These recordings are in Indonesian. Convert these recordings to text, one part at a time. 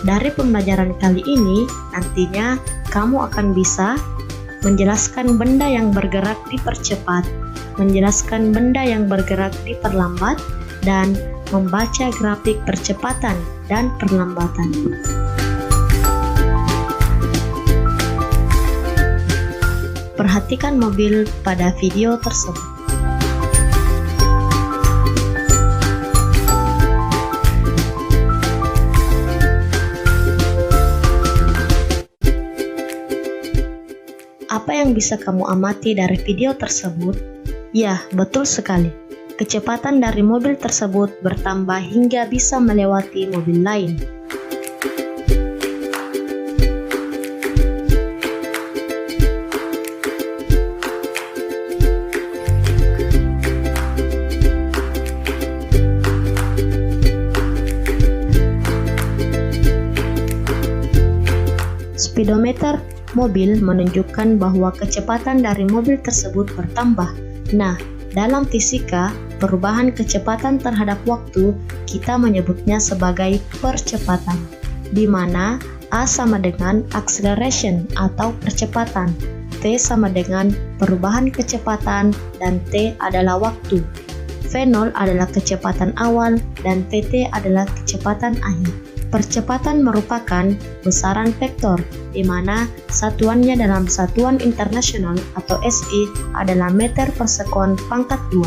Dari pembelajaran kali ini, nantinya kamu akan bisa menjelaskan benda yang bergerak dipercepat, menjelaskan benda yang bergerak diperlambat, dan membaca grafik percepatan dan perlambatan. Perhatikan mobil pada video tersebut. Apa yang bisa kamu amati dari video tersebut? Ya, betul sekali. Kecepatan dari mobil tersebut bertambah hingga bisa melewati mobil lain. Speedometer mobil menunjukkan bahwa kecepatan dari mobil tersebut bertambah. Nah, dalam fisika, perubahan kecepatan terhadap waktu kita menyebutnya sebagai percepatan, di mana A sama dengan acceleration atau percepatan, T sama dengan perubahan kecepatan, dan T adalah waktu. V0 adalah kecepatan awal dan Pt adalah kecepatan akhir. Percepatan merupakan besaran vektor, di mana satuannya dalam satuan internasional atau SI adalah meter per sekon pangkat 2.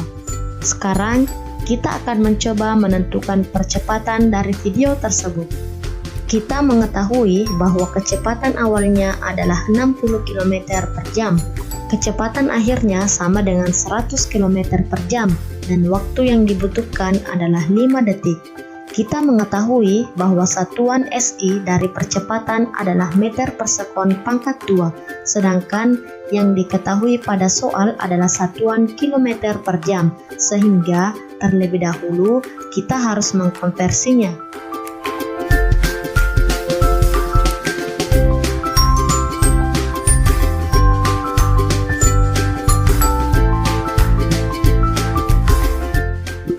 Sekarang, kita akan mencoba menentukan percepatan dari video tersebut. Kita mengetahui bahwa kecepatan awalnya adalah 60 km per jam. Kecepatan akhirnya sama dengan 100 km per jam, dan waktu yang dibutuhkan adalah 5 detik. Kita mengetahui bahwa satuan SI dari percepatan adalah meter per sekon pangkat 2, sedangkan yang diketahui pada soal adalah satuan kilometer per jam, sehingga terlebih dahulu kita harus mengkonversinya.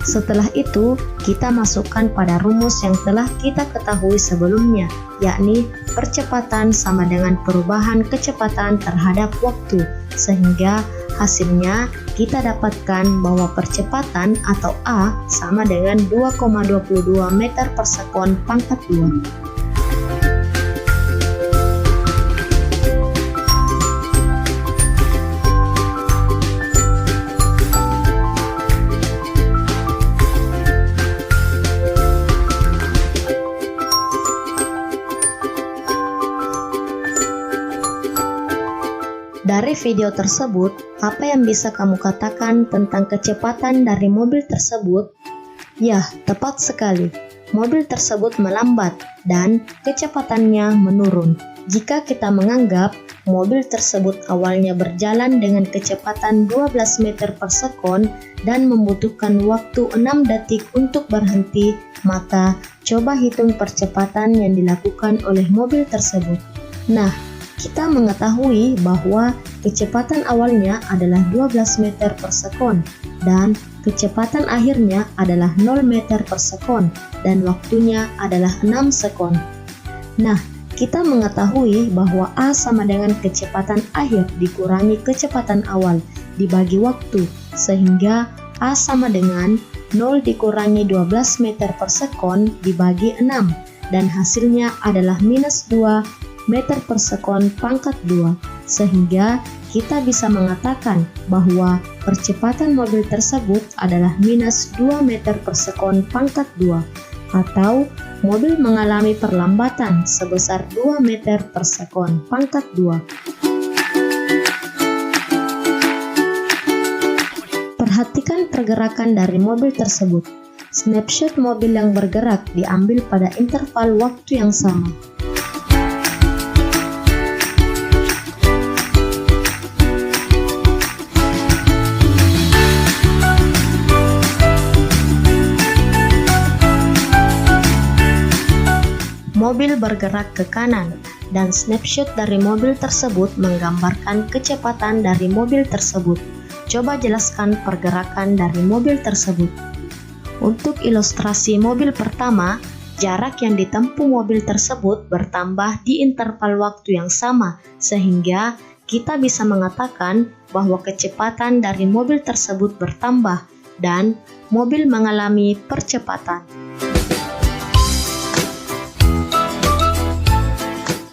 Setelah itu, kita masukkan pada rumus yang telah kita ketahui sebelumnya, yakni percepatan sama dengan perubahan kecepatan terhadap waktu, sehingga hasilnya kita dapatkan bahwa percepatan atau A sama dengan 2,22 meter per sekon pangkat 2. Dari video tersebut, apa yang bisa kamu katakan tentang kecepatan dari mobil tersebut? Ya, tepat sekali. Mobil tersebut melambat dan kecepatannya menurun. Jika kita menganggap mobil tersebut awalnya berjalan dengan kecepatan 12 meter per sekon dan membutuhkan waktu 6 detik untuk berhenti, maka coba hitung percepatan yang dilakukan oleh mobil tersebut. Nah, kita mengetahui bahwa kecepatan awalnya adalah 12 meter per sekon dan kecepatan akhirnya adalah 0 meter per sekon dan waktunya adalah 6 sekon. Nah, kita mengetahui bahwa A sama dengan kecepatan akhir dikurangi kecepatan awal dibagi waktu, sehingga A sama dengan 0 dikurangi 12 meter per sekon dibagi 6 dan hasilnya adalah minus 2 meter per sekon pangkat 2, sehingga kita bisa mengatakan bahwa percepatan mobil tersebut adalah minus 2 meter per sekon pangkat 2, atau mobil mengalami perlambatan sebesar 2 meter per sekon pangkat 2. Perhatikan pergerakan dari mobil tersebut. Snapshot mobil yang bergerak diambil pada interval waktu yang sama. Mobil bergerak ke kanan, dan snapshot dari mobil tersebut menggambarkan kecepatan dari mobil tersebut. Coba jelaskan pergerakan dari mobil tersebut. Untuk ilustrasi mobil pertama, jarak yang ditempuh mobil tersebut bertambah di interval waktu yang sama, sehingga kita bisa mengatakan bahwa kecepatan dari mobil tersebut bertambah dan mobil mengalami percepatan.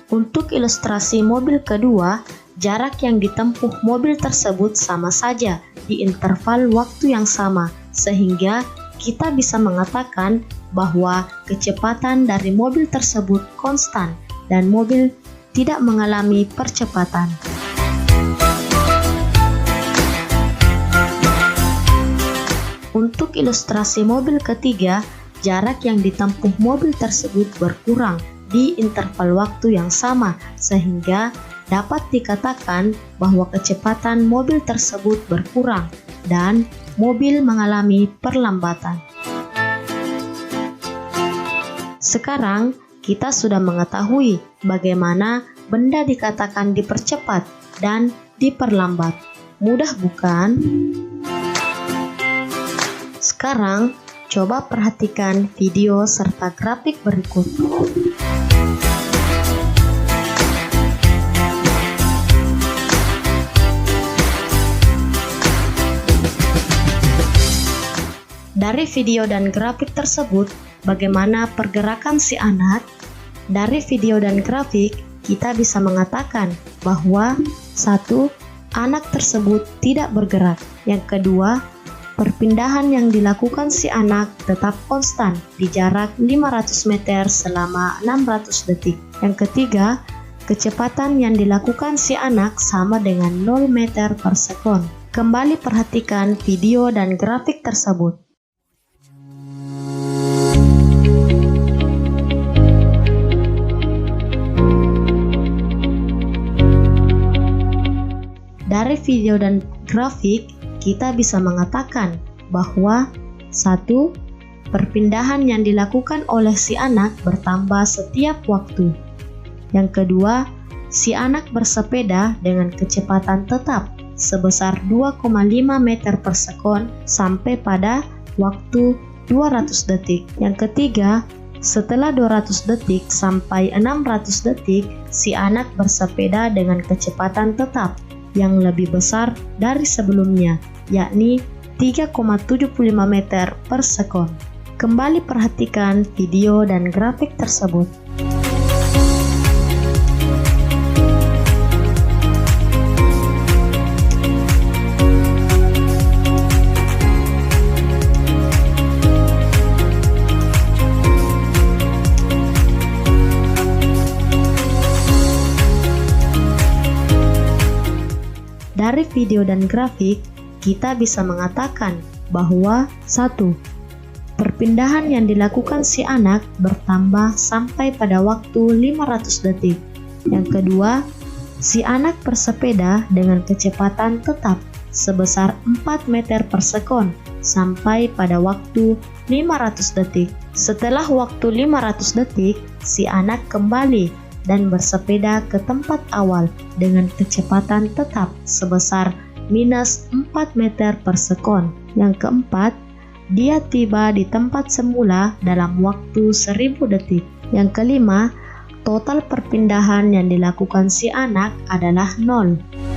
Untuk ilustrasi mobil kedua, jarak yang ditempuh mobil tersebut sama saja di interval waktu yang sama, sehingga kita bisa mengatakan bahwa kecepatan dari mobil tersebut konstan dan mobil tidak mengalami percepatan. Untuk ilustrasi mobil ketiga, jarak yang ditempuh mobil tersebut berkurang di interval waktu yang sama, sehingga dapat dikatakan bahwa kecepatan mobil tersebut berkurang dan mobil mengalami perlambatan. Sekarang kita sudah mengetahui bagaimana benda dikatakan dipercepat dan diperlambat. Mudah bukan? Sekarang coba perhatikan video serta grafik berikut. Dari video dan grafik tersebut, bagaimana pergerakan si anak? Dari video dan grafik, kita bisa mengatakan bahwa 1. Anak tersebut tidak bergerak. Yang kedua, perpindahan yang dilakukan si anak tetap konstan di jarak 500 meter selama 600 detik. Yang ketiga, kecepatan yang dilakukan si anak sama dengan 0 meter per sekon. Kembali perhatikan video dan grafik tersebut. Dari video dan grafik, kita bisa mengatakan bahwa 1. Perpindahan yang dilakukan oleh si anak bertambah setiap waktu. Yang kedua, si anak bersepeda dengan kecepatan tetap sebesar 2,5 meter per sekon sampai pada waktu 200 detik. Yang ketiga, setelah 200 detik sampai 600 detik, si anak bersepeda dengan kecepatan tetap yang lebih besar dari sebelumnya, yakni 3,75 meter per sekon. Kembali perhatikan video dan grafik tersebut. Dari video dan grafik, kita bisa mengatakan bahwa 1. Perpindahan yang dilakukan si anak bertambah sampai pada waktu 500 detik. Yang kedua, si anak bersepeda dengan kecepatan tetap sebesar 4 meter per sekon sampai pada waktu 500 detik. Setelah waktu 500 detik, si anak kembali dan bersepeda ke tempat awal dengan kecepatan tetap sebesar minus 4 meter per sekon. Yang keempat, dia tiba di tempat semula dalam waktu 1000 detik. Yang kelima, total perpindahan yang dilakukan si anak adalah 0.